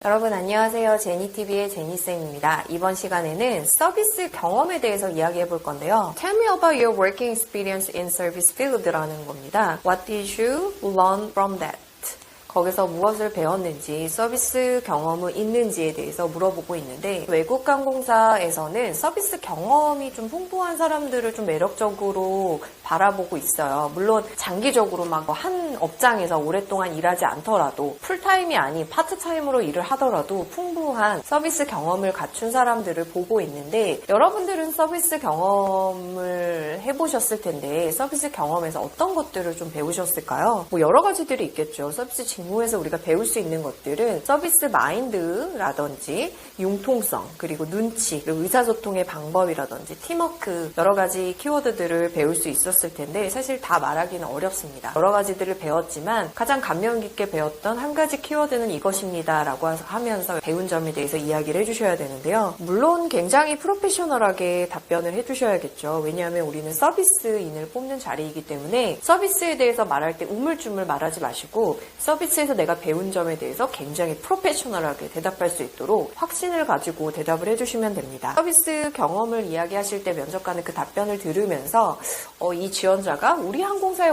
여러분 안녕하세요. 제니TV의 제니쌤입니다. 이번 시간에는 서비스 경험에 대해서 이야기해 볼 건데요. Tell me about your working experience in service field라는 겁니다. What did you learn from that? 거기서 무엇을 배웠는지, 서비스 경험은 있는지에 대해서 물어보고 있는데, 외국 항공사에서는 서비스 경험이 좀 풍부한 사람들을 좀 매력적으로 바라보고 있어요. 물론 장기적으로 막 한 업장에서 오랫동안 일하지 않더라도, 풀타임이 아닌 파트타임으로 일을 하더라도 풍부한 서비스 경험을 갖춘 사람들을 보고 있는데, 여러분들은 서비스 경험을 해보셨을 텐데, 서비스 경험에서 어떤 것들을 좀 배우셨을까요? 뭐 여러 가지들이 있겠죠. 서비스 직무에서 우리가 배울 수 있는 것들은 서비스 마인드라든지 융통성, 그리고 눈치, 그리고 의사소통의 방법이라든지 팀워크, 여러 가지 키워드들을 배울 수 있었을 텐데 사실 다 말하기는 어렵습니다. 여러 가지들을 배웠지만 가장 감명 깊게 배웠던 한 가지 키워드는 이것입니다 라고 하면서 배운 점에 대해서 이야기를 해주셔야 되는데요. 물론 굉장히 프로페셔널하게 답변을 해주셔야겠죠. 왜냐하면 우리는 서비스인을 뽑는 자리이기 때문에 서비스에 대해서 말할 때 우물쭈물 말하지 마시고 서비스에서 내가 배운 점에 대해서 굉장히 프로페셔널하게 대답할 수 있도록 확신을 가지고 대답을 해주시면 됩니다. 서비스 경험을 이야기하실 때 면접관은 그 답변을 들으면서 이 지원자가 우리 항공사에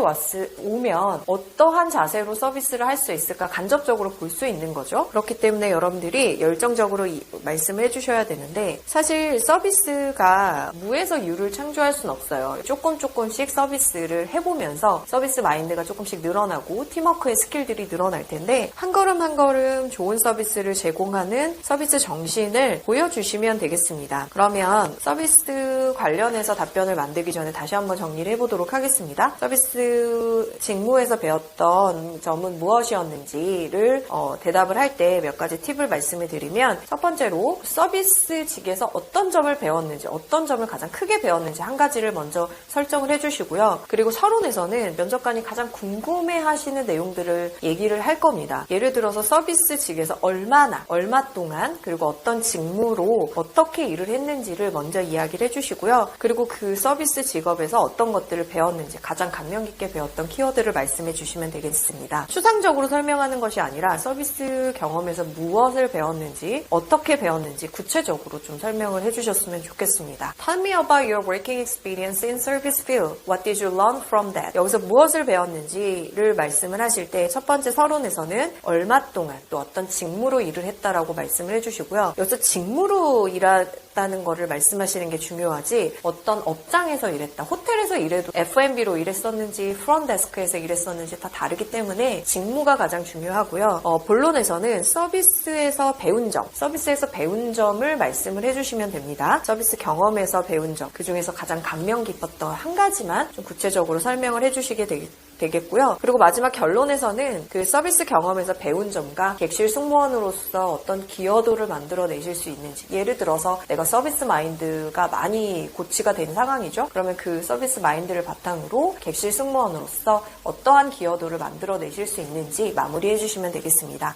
오면 어떠한 자세로 서비스를 할 수 있을까 간접적으로 볼 수 있는 거죠. 그렇기 때문에 여러분들이 열정적으로 말씀을 해주셔야 되는데 사실 서비스가 무에서 유를 창조할 수는 없어요. 조금씩 서비스를 해보면서 서비스 마인드가 조금씩 늘어나고 팀워크의 스킬들이 늘어날 텐데 한 걸음 한 걸음 좋은 서비스를 제공하는 서비스 정신을 보여주시면 되겠습니다. 그러면 서비스 관련해서 답변을 만들기 전에 다시 한번 정리를 해보도록 하겠습니다. 서비스 직무에서 배웠던 점은 무엇이었는지를 대답을 할 때 몇 가지 팁을 말씀을 드리면 첫 번째로 서비스직에서 어떤 점을 배웠는지, 어떤 점을 가장 크게 배웠는지 한 가지를 먼저 설정을 해주시고요. 그리고 서론에서는 면접관이 가장 궁금해하시는 내용들을 얘기를 할 겁니다. 예를 들어서 서비스직에서 얼마 동안, 그리고 어떤 직무로 어떻게 일을 했는지를 먼저 이야기를 해주시고요. 그리고 그 서비스 직업에서 어떤 것들을 배웠는지, 가장 감명 깊게 배웠던 키워드를 말씀해 주시면 되겠습니다. 추상적으로 설명하는 것이 아니라 서비스 경험에서 무엇을 배웠는지, 어떻게 배웠는지 구체적으로 좀 설명을 해주셨으면 좋겠습니다. Tell me about your working experience in service field. What did you learn from that? 여기서 무엇을 배웠는지를 말씀을 하실 때 첫 번째 서론에서는 얼마 동안 또 어떤 직무로 일을 했다라고 말씀을 해주시고요. 여기서 직무로 일했다는 거를 말씀하시는 게 중요하지 어떤 업장에서 일했다, 호텔에서 일해도 F&B로 일했었는지 프론트데스크에서 일했었는지 다 다르기 때문에 직무가 가장 중요하고요. 본론에서는 서비스에서 배운 점을 말씀을 해주시면 됩니다. 서비스 경험에서 배운 점, 그중에서 가장 감명 깊었던 한 가지만 좀 구체적으로 설명을 해주시게 되겠고요. 그리고 마지막 결론에서는 그 서비스 경험에서 배운 점과 객실 승무원으로서 어떤 기여도를 만들어내실 수 있는지, 예를 들어서 내가 서비스 마인드가 많이 고취가 된 상황이죠. 그러면 그 서비스 마인드를 바탕으로 객실 승무원으로서 어떠한 기여도를 만들어내실 수 있는지 마무리해 주시면 되겠습니다.